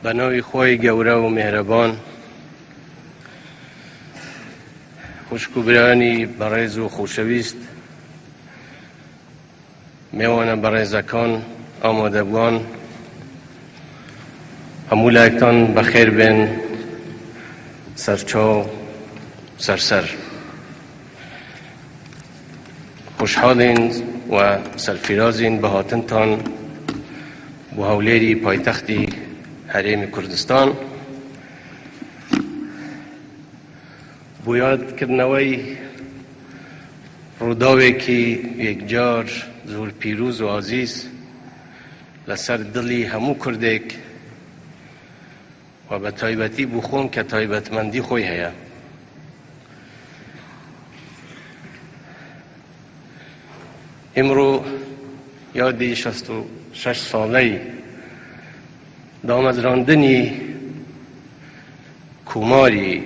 بناوی خوی گوره و مهربان خوشکوبرانی برایز و خوشویست میوانه برایزکان آماده بوان همولایتان بخیر بین سرچاو سرسر خوشحالین و سرفرازین به هاتنتان بو هولیری پایتختی حریم کردستان بو یاد کردنوی روداوی که یک جار زور پیروز و عزیز لسر دلی همو کردک و به تایبتی بو خون که تایبتمندی خوی هیا امرو یادی 66 ساله دامزراندنی کوماری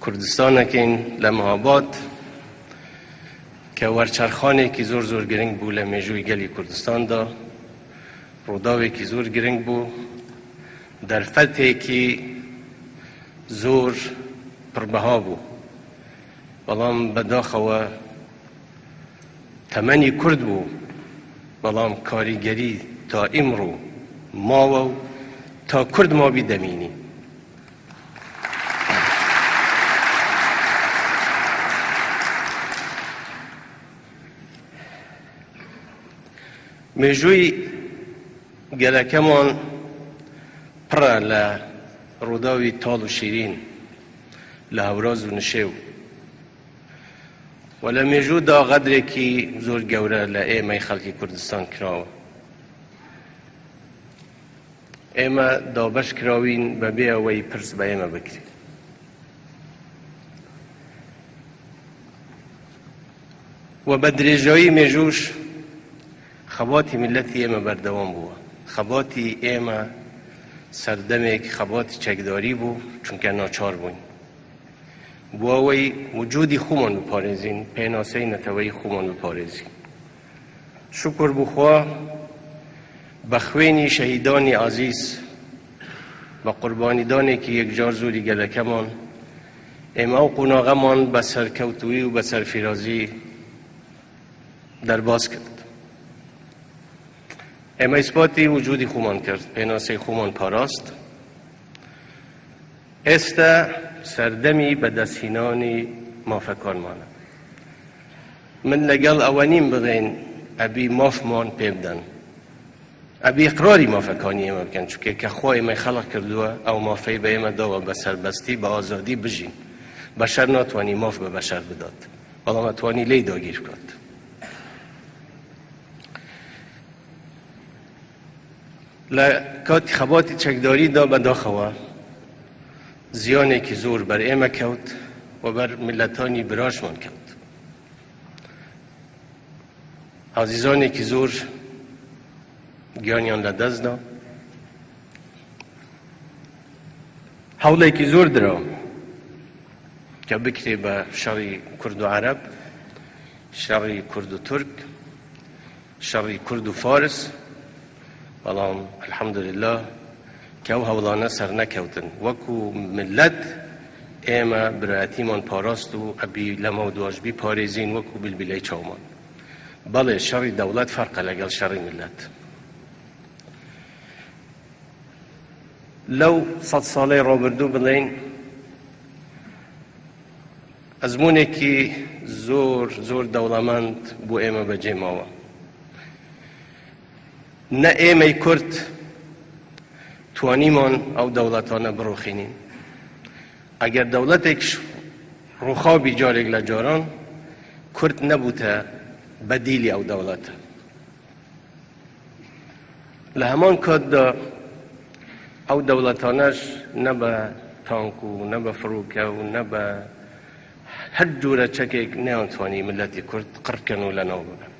کردستان کن لمهاباد که ورچرخانه که زور گرنگ بو لمیجوی گلی کردستان دا روداوی که زور گرنگ بو در فتحی که زور پربها بو بلام بداخوه تمنی کرد بو بلام کاریگری تا امرو ماو تا کرد ما بی دمینی میجوی گلکمان پرا لروداوی تال و شیرین لهوراز و نشیو ولا میجو دا قدری که زور گوره لایمه خلقی کردستان کراوه ایمه دابش کراوین به بیا وی پرس به ایمه بکری و بدرجایی میجوش خباتی ملتی ایمه بردوام بوه خباتی ایمه سردمک خباتی چکداری بو چونکه ناچار بوین بواوی وجودی خومان بپارزین پیناسه نتوی خومان بپارزین شکر بخوا بخوینی شهیدانی عزیز و قربانی دانی که یک جار زوری گلکمان اما و قناغمان به سرکوتوی و به سرفرازی در باز کرد اما اثباتی وجودی خومان کرد پیناسه خومان پاراست سردمی به دستینانی مافکان مانه من لگل اوانیم بغین ابی مافمان پیبدن ابی اقراری مافکانی اما بکن چونکه که خواه اما خلق کردوه او مافی به اما داوه به سربستی به آزادی بجین بشر ناتوانی ماف به بشر بداد ولی ناتوانی لی داگیر کند لکات خباتی چکداری دا به داخواه زیانی که زور بر ایمه کود و بر ملتانی براش من کود عزیزانی که زور گیانیان لدست دا حوله که زور درام که بکری به شری کرد و عرب شری کرد و ترک شری کرد و فارس والله الحمدلله که او هولانه سر نکوتن وکو ملت ایمه برایتیمان پاراست و ابی لما دواج بی پاریزین وکو بالبیلی چومان بله شر دولت فرق لگل شر ملت لو 100 ساله را بردو بلین ازمونه که زور دولمند بو ایمه بجه ماوا نه ایمه کرد توانیمان او دولتانه بروخینین اگر دولت ایک روخابی جارگ لجاران کرد نبوده بدیلی او دولت لهمان کد دا او دولتانش نه به تانکو نه به فروکه و نه به هر جوره چکیک نه انتوانی ملتی کرد قرد کنو لنو بودن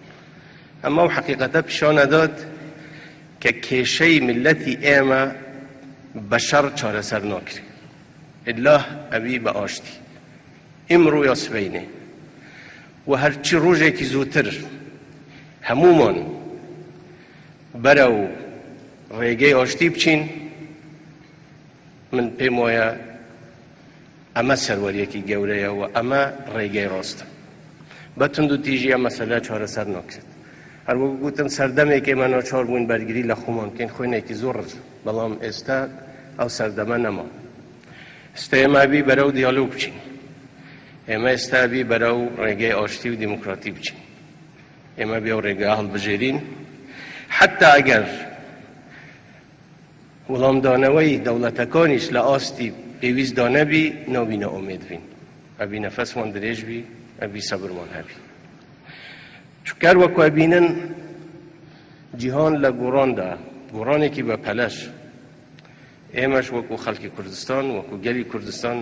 اما حقیقتا پیشان داد که کشه ملتی ایمه بشر چاره سر ناکری الله ابی به آشتی امرو یا سبینه و هرچی روزه که زودتر همومان برو ریگه آشتی بچین من پێم وایە ئەمە سەروەریەکی گەورەیە و ئەمە ڕێگەی ڕاستە. بە تند و تیژی ئەم مەسەلە چارەسەر ناکرێت. هەروەکو گوتم سەردەمێک ئێمە ناچار بووین بەرگری لە خۆمان بکەین، خوێنێکی زۆر ڕژ، بەڵام ئێستا ئەو سەردەمە نەما. ئێستا ئێمە بی بەرەو دیالۆگ بچین، ئێمە ئێستا بی بەرەو ڕێگەی ئاشتی و دیموکراتی بچین، ئێمە بێ و ڕێگە هەڵبژێرین. حتا ئەگەر وەڵامدانەوەی دەوڵەتەکانیش لە ئاستی پێویستدا نەبی، نابینە ئومێد بین، ئەبی نەفەسمان درێژ بی، ئەبی سەبرمان هەبی. چونکە وەکو ئەبینن جیهان لە گۆڕاندا، گۆڕانێکی بە پەلەش، ئێمەش وەکو خەڵکی کوردستان، وەکو گەلی کوردستان،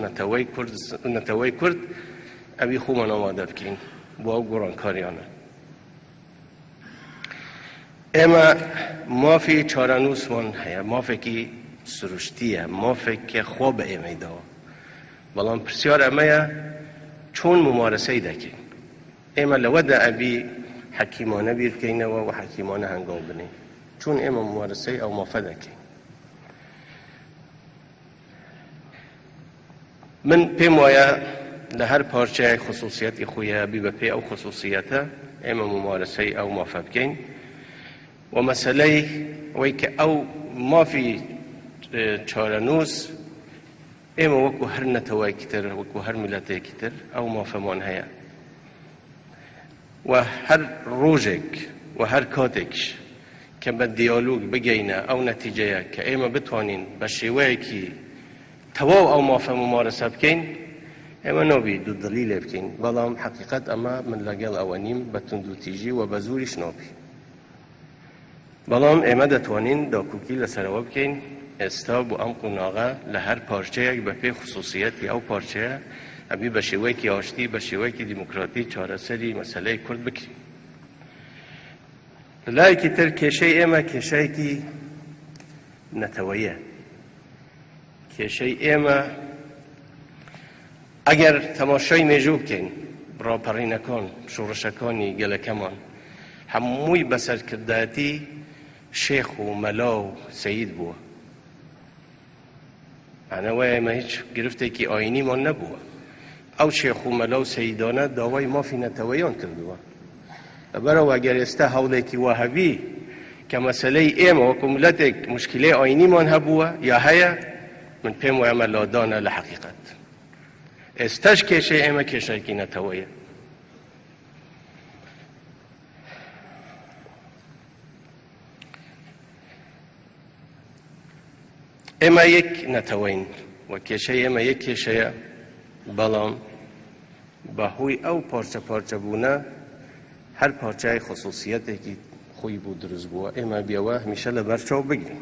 نەتەوەی کورد، ئەبی خۆمان ئامادە بکەین بۆ ئەو گۆڕانکاریانە. ئێمە مافی چارەنووسمان هەیە، مافێکی سروشتیە، مافێکە خوا بە ئێمەی داوە، بەڵام پرسیار ئەمەیە چۆن ممارەسەی دەکەین. ئێمە لەوەدا ئەبی حەکیمانە بیر بکەینەوە و حەکیمانە هەنگاو بنین، چۆن ئێمە ممارەسەی ئەو مافە دەکەین. من پێم وایە لە هەر پارچەیە خصوصیەتی خۆیە بی بە پێی ئەو خصوصیەتە ئێمە ممارەسەی ئەو مافە بکەین. و مەسەلەی ئەوەی کە ئەو مافی چارەنووس ئێمە وەکو هەر نەتەوایەکی تر، وەکو هەر میلەتێکی تر ئەو مافەمان هەیە، و هەر ڕۆژێک و هەر کاتێکش کە بە دیالۆگ بگەینە ئەو نەتیجەیە کە ئێمە بتوانین بە شێوەیەکی تەواو ئەو مافە ممارەسە بکەین، ئێمە نابی دوودڵی لێ بکەین. بەڵام حەقیقەت ئەمە من لەگەڵ ئەوە نیم بە تند و تیژی و بە زوریش نابی، بەڵام ئێمە دەتوانین داکوکی لەسەرەوە بکەین. ئێستا بۆ ئەم قۆناغە لە هەر پارچەیەک بە پێی خصوصیەتی ئەو پارچەیە ئەبی بە شێوەیەکی ئاشتی، بە شێوەیەکی دیموکراتی چارەسەری مەسەلەی کورد بکرین. لایەکی تر کێشەی ئێمە کێشەیەکی نەتەوەیە. کێشەی ئێمە ئەگەر تەماشای مێژوو بکەین، ڕاپەڕینەکان، شۆڕشەکانی گەلەکەمان هەمووی بەسەرکردایەتی شێخ و مەلا و سەید بووە. معنەوەی ئێمە هیچ گرفتێکی ئاینیمان نەبووە. ئەو شێخ و مەلا و سەیدانە داوای مافی نەتەوەیان کردووە. لەبەرەوە ئەگەر ئێستا هەوڵێکی وا هەبی کە مەسەلەی ئێمە وەکو ملەتێک موشکیلەی ئاینیمان هەبووە یا هەیە، من پێم وایە ئەمە لادانە لە حەقیقەت. ئێستاش کێشەی ئێمە کێشەیەکی نەتەوەیە. ئێمە یەک نەتەوەین و کێشەی ئێمە یەک کێشەیە، بەڵام بەهۆی ئەو پارچە پارچە بوونە هەر پارچەی خصوصیەتێکی خۆی بوو دروست بووە. ئێمە بێوە هەمیشە لە بەرچاو بگرین.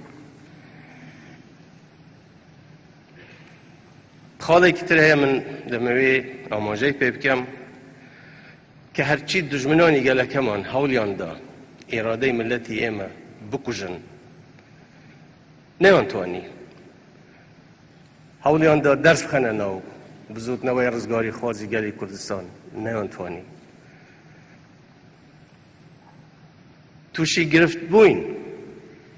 خاڵێکی تر هەیە من دەمەوێ ئاماژەی پێ بکەم کە هەرچی دژمنانی گەلەکەمان هەوڵیاندا ئێرادەی ملەتی ئێمە بکوژن، نەیانتوانی. هەوڵیاندا دەرس بخەنە ناو بزوتنەوەی ڕزگاری خوازی گەلی کوردستان، نەیانتوانی. تووشی گرفت بووین،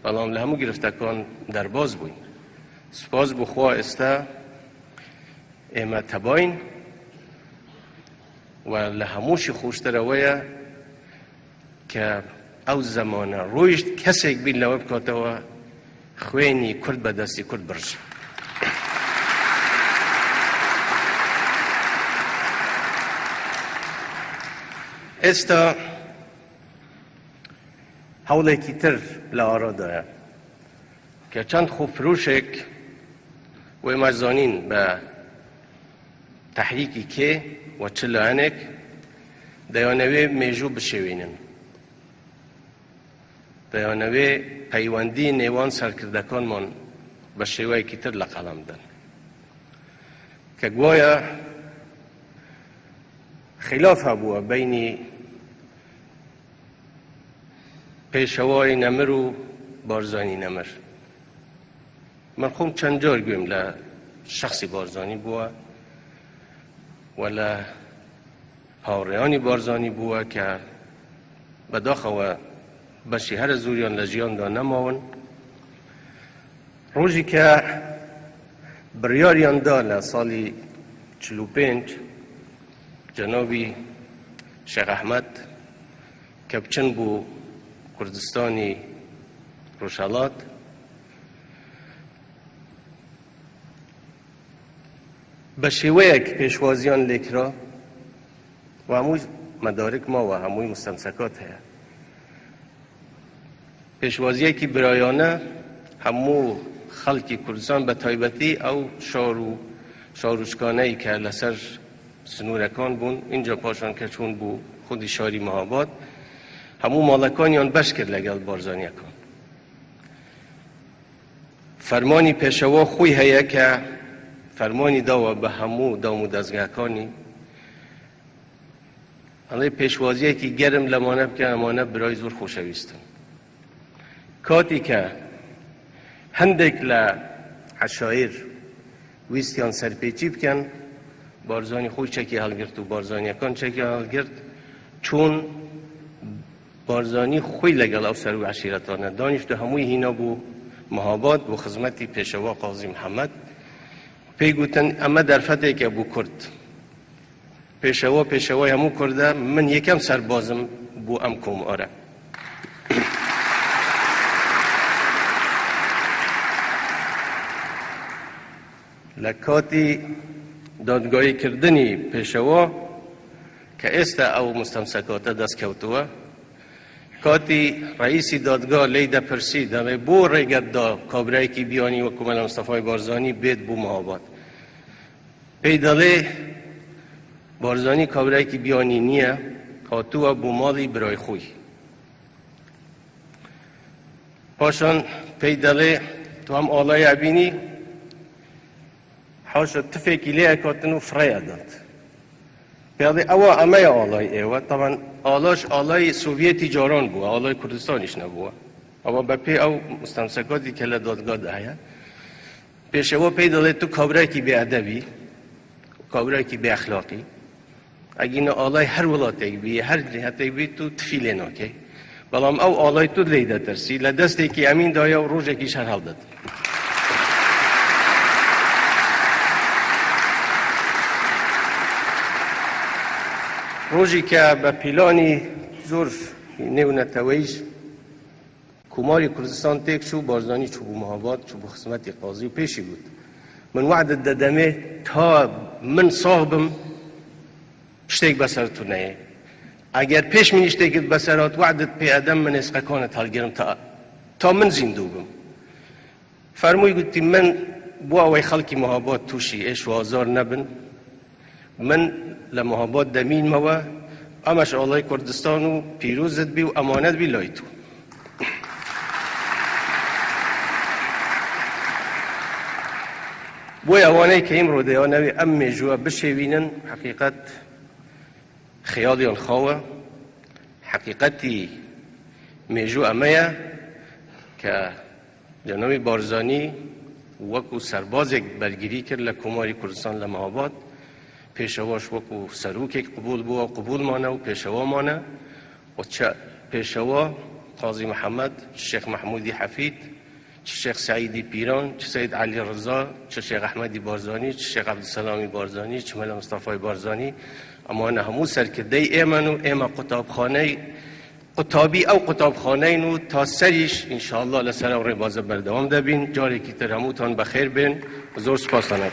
بەڵام لە هەموو گرفتەکان دەرباز بووین. سوپاس بخوا ئێستا ئێمە تەباین و لە هەمووشی خۆشترەوەیە کە ئەو زەمانە ڕۆیشت کەسێک بین لەوە بکاتەوە خوێنی کورد بە دەستی کورد برژ. ئێستا هەوڵێکی تر لە ئارادایە کە چەند خۆفرۆشێک وێمە زانین بە تحریکی کێ و چ لایەنێک دەیانەوێ مێژوو بشێوێنن، دەیانەوێ پەیوەندی نێوان سەرکردەکانمان بە شێوەیەکی تر لە قەڵەم بدەن کە گوایە خلاف هەبووە بینی پێشەوای نەمر و بارزانی نەمر. من خۆم چەند جار گوێم لە شەخصی بارزانی بووە و لە هاوڕێیانی بارزانی بووە کە بەداخەوە بەشی هەرە زوریان لە ژیاندا نەماون. ڕۆژی کە بریاریان دا لسالی 45 جنابی شیخ احمد که بچن بو کردستانی روشالات به شیوه که پیشوازیان لیکرا و هموی مدارک ما و هموی مستمسکات هست پیشوازی که برایانه همو خلقی کردستان به تایبتی او شاروشکانه ای که لسر سنورکان بون اینجا پاشان که چون بو خودی شاری مهاباد همو مالکانیان بش کرد لگل بارزانیکان فرمانی پیشوا خوی هیا که فرمانی داوا به همو دامو دزگاکانی الان پیشوازی که گرم لمانه بکن امانه برای زور خوشویستن کاتی که هندک لعشایر ویستیان سرپیچی بکن بارزانی خوی چکی حل گرد و بارزانی کن چکی حل گرد چون بارزانی خوی لگل او سر و عشیرتانه دانشتو هموی هینا بو مهاباد و خدمتی پیشوا قاضی محمد پیگوتن اما در فتحه که بو کرد پیشوا همو کرده من یکم سربازم بو ام کوم آره لکاتی دادگاهی کردنی پیشوا که است او مستمسکات دست کوتوه کاتی رئیسی دادگاه لیده پرسی دمه بو رگد دا کابرای کی بیانی و کمال مصطفی بارزانی بید بو مهاباد پیداله بارزانی کابرای کی بیانی نیه هاتو بو مالی برای خوی پاشان پیداله تو هم آلای عبینی حاشا تفکی لیه کاتنو فریا داد پیاده اوا امه آلای ایوه طبعا آلاش آلای سوویتی جاران بوه آلای کردستانیش نبوه اما با پی او مستمسکاتی که لدادگاه دهیه پیشوا پیداله تو کابرای کی بی ادبی کابرای کی بی اخلاقی اگه این آلای هر ولاتی بی هر جهتی بی تو تفیله ناکی بلام او آلای تو لیده ترسی لدسته کی امین دایا و روژه کی شرحال داد روزی که به پیلانی زور نتویش کماری کردستان تک شو بارزانی چوبو مهاباد چوبو خدمتی قاضی و پیشی بود من وعد دادمه تا من صاحبم اشتیک بسرتو نه اگر پیش من اشتیک بسرات وعدت پی ادم من اسقکانت هلگرم تا من زندو بم فرموی گوتی من بو اوی خلکی مهاباد توشی ایش و آزار نبن من لمهاباد دمین موا امش آلای کردستانو پیروزت بی و امانت بی لایتو بوی اوانه که این رو دیانوی ام میجوه بشوینن حقیقت خیالیان خواه حقیقتی میجو امه که جنابی بارزانی وکو سربازک برگیری کرد لکماری کردستان لمهاباد پیشواش وکو سروک قبول بو و قبول مانه و پیشوا مانه و چه پیشوا قاضی محمد شیخ محمودی حفید چه شیخ سعیدی پیران چه سید علی رضا چه شیخ احمدی بارزانی چه شیخ عبدالسلامی بارزانی چه ملا مصطفی بارزانی اما نه همو سرکده ایمنو ایما قطابخانه قطابی او قطابخانه نو تا سریش انشاءالله لسر و ربازه بردوام دبین جاری که تر هموتان بخیر بین زور سپاسانه